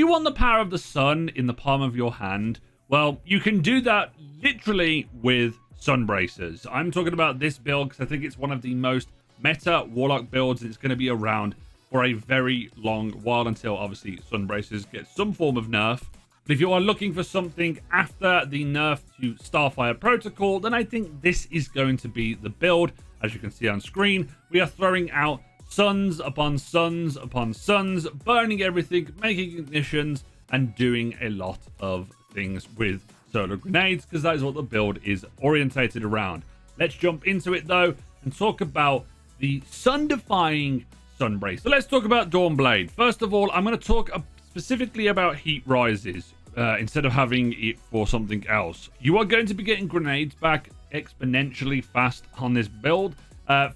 you want the power of the sun in the palm of your hand, well, you can do that literally with Sunbracers. I'm talking about this build because I think it's one of the most meta Warlock builds. It's going to be around for a very long while until obviously Sunbracers get some form of nerf. But if you are looking for something after the nerf to Starfire protocol, then I think this is going to be the build. As you can see on screen, we are throwing out suns upon suns upon suns, burning everything, making ignitions, and doing a lot of things with solar grenades, because that is what the build is orientated around. Let's jump into it though and talk about the sun-defying Sunbrace. So let's talk about Dawnblade. First of all, I'm going to talk specifically about heat rises instead of having it for something else. You are going to be getting grenades back exponentially fast on this build.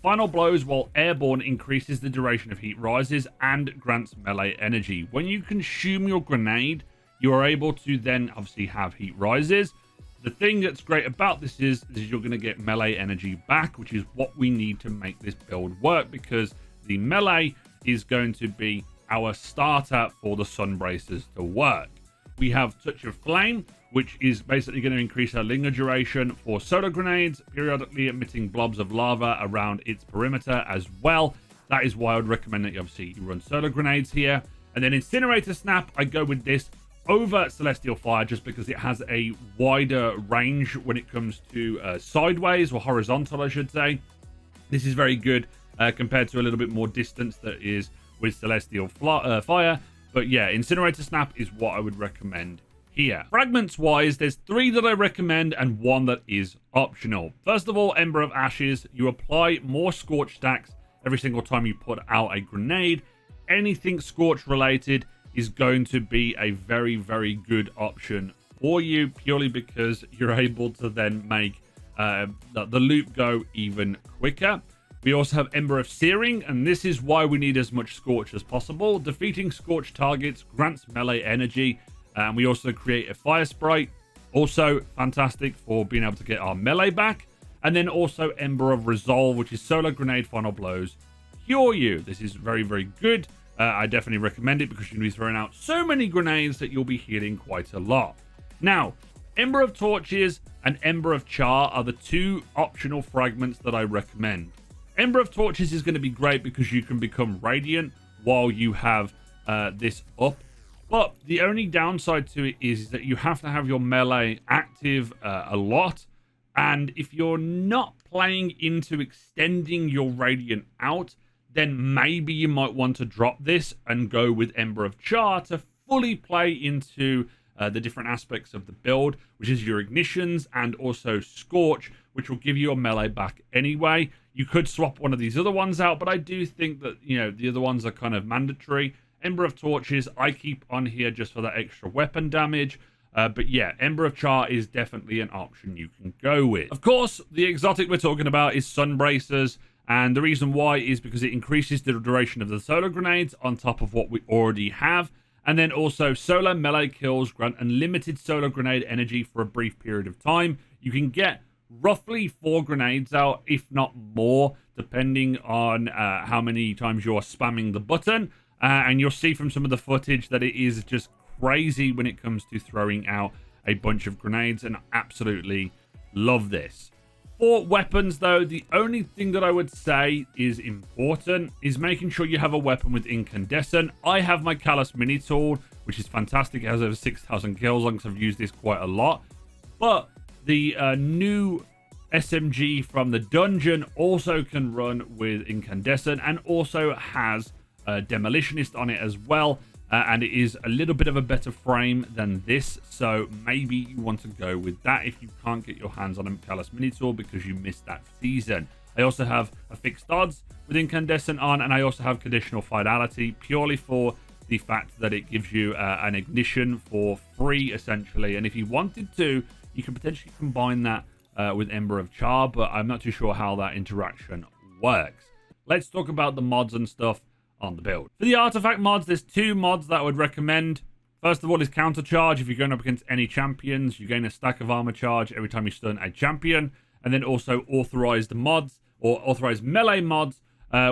Final blows while airborne increases the duration of heat rises and grants melee energy. When you consume your grenade, you are able to then obviously have heat rises. The thing that's great about this is you're going to get melee energy back, which is what we need to make this build work, because the melee is going to be our starter for the Sunbracers to work. We have Touch of Flame, which is basically going to increase our linger duration for solar grenades, periodically emitting blobs of lava around its perimeter as well. That is why I would recommend that you obviously run solar grenades here. And then Incinerator Snap, I go with this over Celestial Fire just because it has a wider range when it comes to sideways, or horizontal I should say. This is very good compared to a little bit more distance that is with Celestial Fire. But yeah, Incinerator Snap is what I would recommend here. Fragments wise, there's 3 that I recommend and 1 that is optional. First of all, Ember of Ashes. You apply more Scorch stacks every single time you put out a grenade. Anything Scorch related is going to be a very, very good option for you, purely because you're able to then make the loop go even quicker. We also have Ember of Searing, and this is why we need as much Scorch as possible. Defeating Scorch targets grants melee energy, and we also create a Fire Sprite. Also fantastic for being able to get our melee back. And then also Ember of Resolve, which is solar grenade final blows cure you. This is very, very good. I definitely recommend it because you're going to be throwing out so many grenades that you'll be healing quite a lot. Now, Ember of Torches and Ember of Char are the 2 optional fragments that I recommend. Ember of Torches is going to be great because you can become Radiant while you have this up. But the only downside to it is that you have to have your melee active a lot. And if you're not playing into extending your Radiant out, then maybe you might want to drop this and go with Ember of Char to fully play into the different aspects of the build, which is your ignitions and also Scorch, which will give you a melee back anyway. You could swap one of these other ones out, but I do think that, you know, the other ones are kind of mandatory. Ember of Torches, I keep on here just for that extra weapon damage. But yeah, Ember of Char is definitely an option you can go with. Of course, the exotic we're talking about is Sunbracers. And the reason why is because it increases the duration of the solar grenades on top of what we already have. And then also solar melee kills grant unlimited solar grenade energy for a brief period of time. You can get roughly 4 grenades out, if not more, depending on how many times you're spamming the button. And you'll see from some of the footage that it is just crazy when it comes to throwing out a bunch of grenades, and absolutely love this. For weapons though, the only thing that I would say is important is making sure you have a weapon with incandescent. I have my Callus mini tool, which is fantastic. It has over 6,000 kills, long as I've used this quite a lot. But the new SMG from the dungeon also can run with incandescent and also has a demolitionist on it as well. And it is a little bit of a better frame than this, so maybe you want to go with that if you can't get your hands on a Callus mini tool because you missed that season. I also have a fixed odds with incandescent on, and I also have conditional finality purely for the fact that it gives you an ignition for free essentially. And if you wanted to, you could potentially combine that with Ember of Char, but I'm not too sure how that interaction works. Let's talk about the mods and stuff on the build. For the artifact mods, there's 2 mods that I would recommend. First of all is counter charge. If you're going up against any champions, you gain a stack of armor charge every time you stun a champion. And then also authorized mods, or authorized melee mods,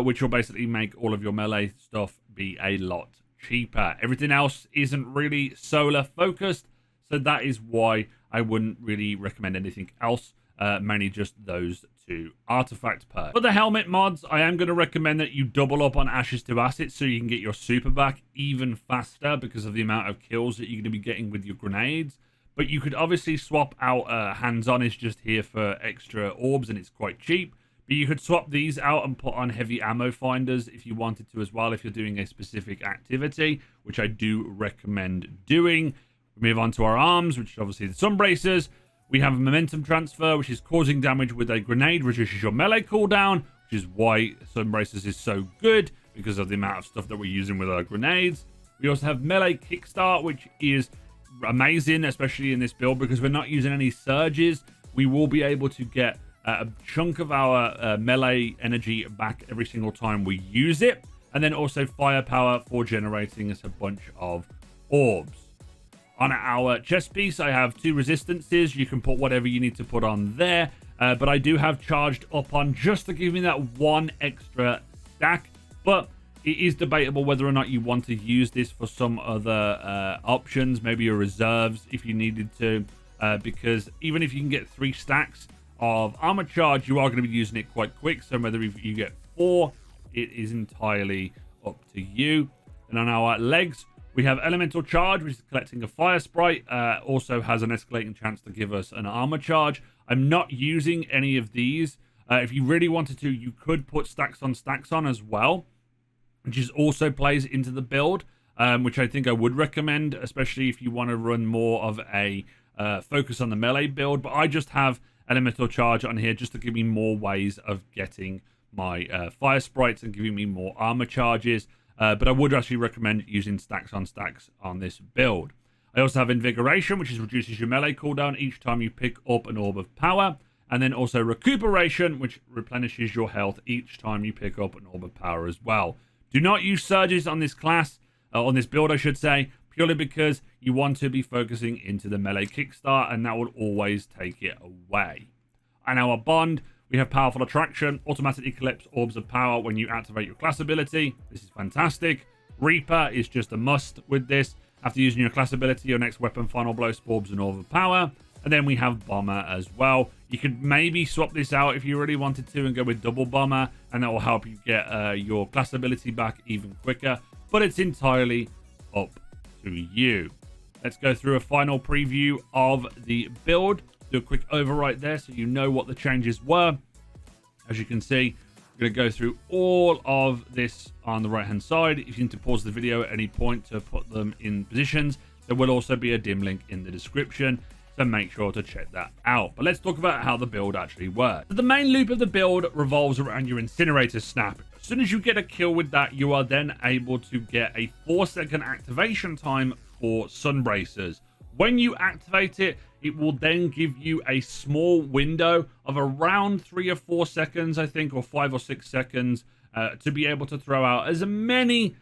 which will basically make all of your melee stuff be a lot cheaper. Everything else isn't really solar focused, so that is why I wouldn't really recommend anything else, mainly just those two artifact perks. For the helmet mods, I am going to recommend that you double up on Ashes to Assets so you can get your super back even faster because of the amount of kills that you're going to be getting with your grenades. But you could obviously swap out Hands-On is just here for extra orbs and it's quite cheap. But you could swap these out and put on heavy ammo finders if you wanted to as well, if you're doing a specific activity, which I do recommend doing. We move on to our arms, which is obviously the Sunbracers. We have a momentum transfer, which is causing damage with a grenade, reduces your melee cooldown, which is why Sunbracers is so good because of the amount of stuff that we're using with our grenades. We also have melee kickstart, which is amazing, especially in this build because we're not using any surges. We will be able to get a chunk of our melee energy back every single time we use it, and then also firepower for generating us a bunch of orbs. On our chest piece, I have 2 resistances. You can put whatever you need to put on there, but I do have charged up on just to give me that 1 extra stack, but it is debatable whether or not you want to use this for some other options, maybe your reserves if you needed to, because even if you can get 3 stacks of armor charge, you are going to be using it quite quick. So whether if you get 4, it is entirely up to you. And on our legs, we have elemental charge, which is collecting a fire sprite. Also has an escalating chance to give us an armor charge. I'm not using any of these. If you really wanted to, you could put stacks on as well, which is also plays into the build, which I think I would recommend, especially if you want to run more of a focus on the melee build. But I just have elemental charge on here just to give me more ways of getting my fire sprites and giving me more armor charges. But I would actually recommend using stacks on this build. I also have invigoration, which is reduces your melee cooldown each time you pick up an orb of power. And then also recuperation, which replenishes your health each time you pick up an orb of power as well. Do not use surges on this class, on this build I should say, purely because you want to be focusing into the melee kickstart, and that will always take it away. And our bond, we have powerful attraction, automatically collects orbs of power when you activate your class ability. This is fantastic. Reaper is just a must with this. After using your class ability, your next weapon final blow orbs an orb of power. And then we have bomber as well. You could maybe swap this out if you really wanted to and go with double bomber, and that will help you get your class ability back even quicker. But it's entirely up to you. Let's go through a final preview of the build. Do a quick overwrite there so you know what the changes were. As you can see, I'm going to go through all of this on the right hand side. If you need to pause the video at any point to put them in positions, there will also be a dim link in the description, so make sure to check that out. But let's talk about how the build actually works. So the main loop of the build revolves around your incinerator snap. As soon as you get a kill with that, you are then able to get a 4-second activation time for Sunbracers. When you activate it, it will then give you a small window of around 3 or 4 seconds, I think, or 5 or 6 seconds, to be able to throw out as many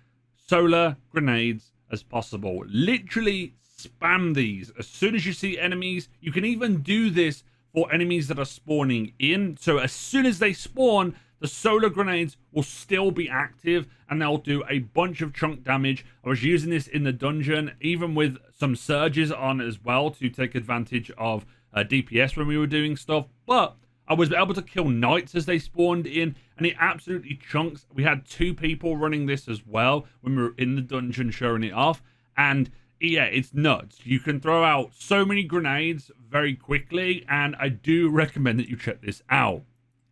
solar grenades as possible. Literally spam these as soon as you see enemies. You can even do this for enemies that are spawning in. So as soon as they spawn, the solar grenades will still be active and they'll do a bunch of chunk damage. I was using this in the dungeon, even with some surges on as well to take advantage of DPS when we were doing stuff. But I was able to kill knights as they spawned in, and it absolutely chunks. We had 2 people running this as well when we were in the dungeon showing it off. And yeah, it's nuts. You can throw out so many grenades very quickly, and I do recommend that you check this out.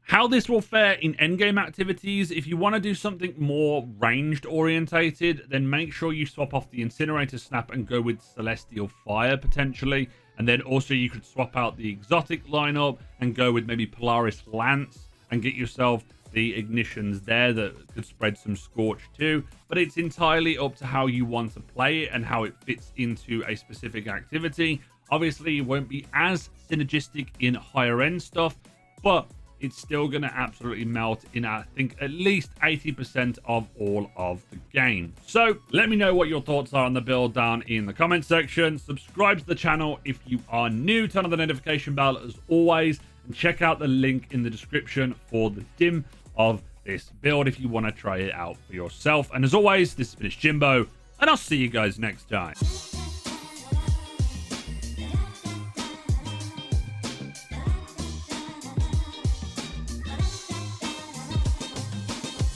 How this will fare in endgame activities, if you want to do something more ranged orientated, then make sure you swap off the incinerator snap and go with celestial fire potentially. And then also you could swap out the exotic lineup and go with maybe Polaris Lance and get yourself the ignitions there that could spread some scorch too. But it's entirely up to how you want to play it and how it fits into a specific activity. Obviously, it won't be as synergistic in higher end stuff, but it's still going to absolutely melt in, I think, at least 80% of all of the game. So let me know what your thoughts are on the build down in the comment section. Subscribe to the channel if you are new. Turn on the notification bell as always, and check out the link in the description for the dim of this build if you want to try it out for yourself. And as always, this has been Jimbo. and I'll see you guys next time.